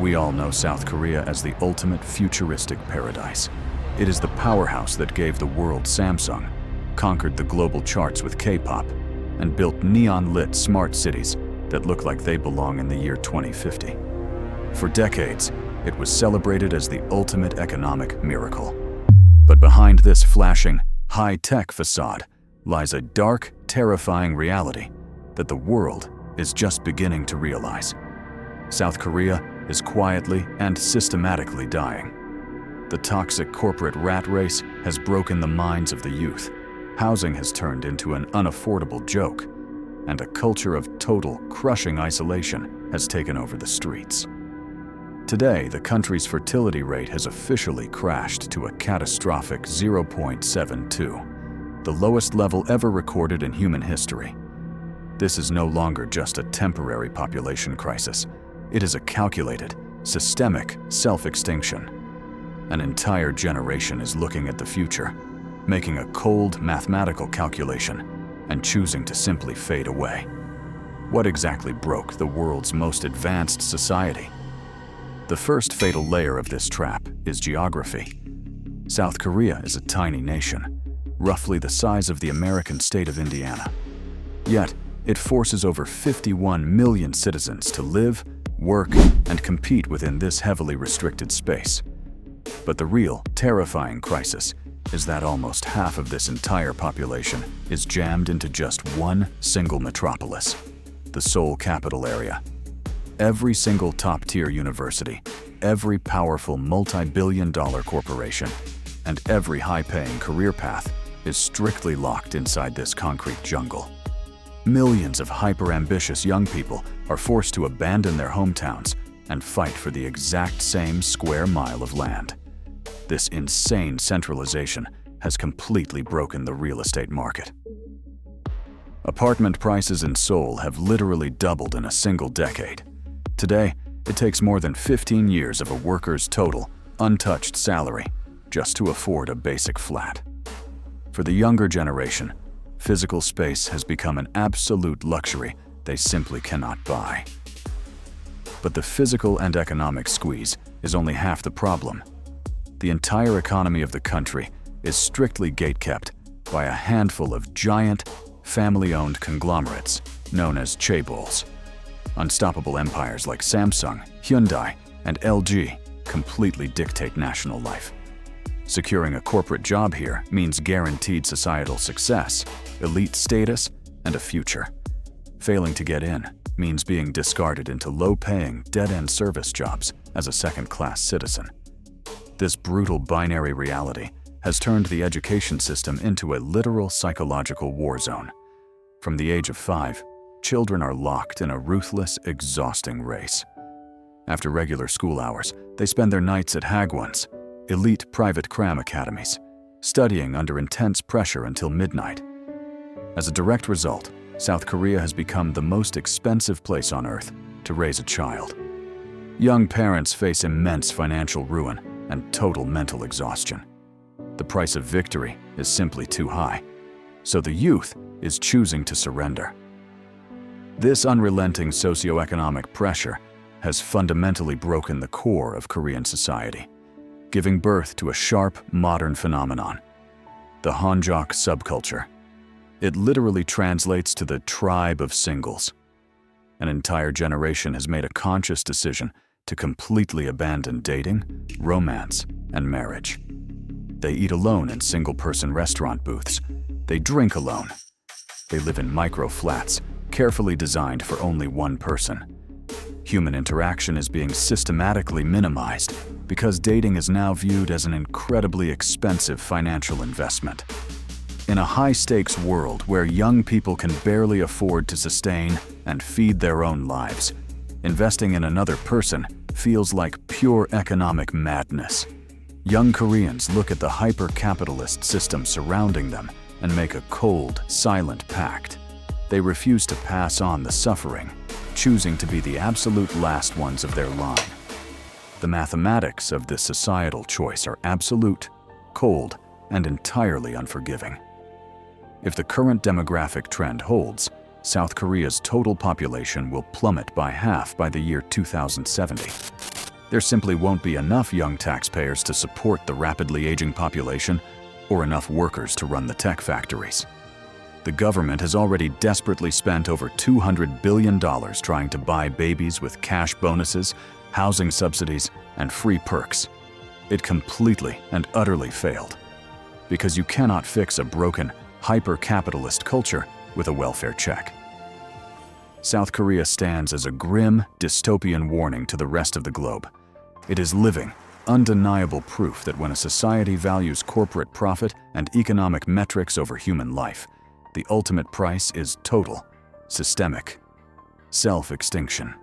We all know South Korea as the ultimate futuristic paradise. It is the powerhouse that gave the world Samsung, conquered the global charts with K-pop, and built neon-lit smart cities that look like they belong in the year 2050. For decades, it was celebrated as the ultimate economic miracle. But behind this flashing, high-tech facade lies a dark, terrifying reality that the world is just beginning to realize. South Korea is quietly and systematically dying. The toxic corporate rat race has broken the minds of the youth. Housing has turned into an unaffordable joke, and a culture of total, crushing isolation has taken over the streets. Today, the country's fertility rate has officially crashed to a catastrophic 0.72, the lowest level ever recorded in human history. This is no longer just a temporary population crisis. It is a calculated, systemic self-extinction. An entire generation is looking at the future, making a cold mathematical calculation and choosing to simply fade away. What exactly broke the world's most advanced society? The first fatal layer of this trap is geography. South Korea is a tiny nation, roughly the size of the American state of Indiana. Yet, it forces over 51 million citizens to live, work, and compete within this heavily restricted space. But the real, terrifying crisis is that almost half of this entire population is jammed into just one single metropolis, the Seoul capital area. Every single top-tier university, every powerful multi-billion-dollar corporation, and every high-paying career path is strictly locked inside this concrete jungle. Millions of hyper-ambitious young people are forced to abandon their hometowns and fight for the exact same square mile of land. This insane centralization has completely broken the real estate market. Apartment prices in Seoul have literally doubled in a single decade. Today, it takes more than 15 years of a worker's total, untouched salary just to afford a basic flat. For the younger generation, physical space has become an absolute luxury they simply cannot buy. But the physical and economic squeeze is only half the problem. The entire economy of the country is strictly gatekept by a handful of giant, family-owned conglomerates known as chaebols. Unstoppable empires like Samsung, Hyundai, and LG completely dictate national life. Securing a corporate job here means guaranteed societal success, elite status, and a future. Failing to get in means being discarded into low-paying, dead-end service jobs as a second-class citizen. This brutal binary reality has turned the education system into a literal psychological war zone. From the age of 5, children are locked in a ruthless, exhausting race. After regular school hours, they spend their nights at Hagwons, elite private cram academies, studying under intense pressure until midnight. As a direct result, South Korea has become the most expensive place on earth to raise a child. Young parents face immense financial ruin and total mental exhaustion. The price of victory is simply too high, so the youth is choosing to surrender. This unrelenting socioeconomic pressure has fundamentally broken the core of Korean society, giving birth to a sharp, modern phenomenon: the Hanjok subculture. It literally translates to the tribe of singles. An entire generation has made a conscious decision to completely abandon dating, romance, and marriage. They eat alone in single-person restaurant booths. They drink alone. They live in micro-flats, carefully designed for only one person. Human interaction is being systematically minimized because dating is now viewed as an incredibly expensive financial investment. In a high-stakes world where young people can barely afford to sustain and feed their own lives, investing in another person feels like pure economic madness. Young Koreans look at the hyper-capitalist system surrounding them and make a cold, silent pact. They refuse to pass on the suffering, choosing to be the absolute last ones of their line. The mathematics of this societal choice are absolute, cold, and entirely unforgiving. If the current demographic trend holds, South Korea's total population will plummet by half by the year 2070. There simply won't be enough young taxpayers to support the rapidly aging population or enough workers to run the tech factories. The government has already desperately spent over $200 billion trying to buy babies with cash bonuses, housing subsidies, and free perks. It completely and utterly failed. Because you cannot fix a broken, hyper-capitalist culture with a welfare check. South Korea stands as a grim, dystopian warning to the rest of the globe. It is living, undeniable proof that when a society values corporate profit and economic metrics over human life, the ultimate price is total, systemic self-extinction.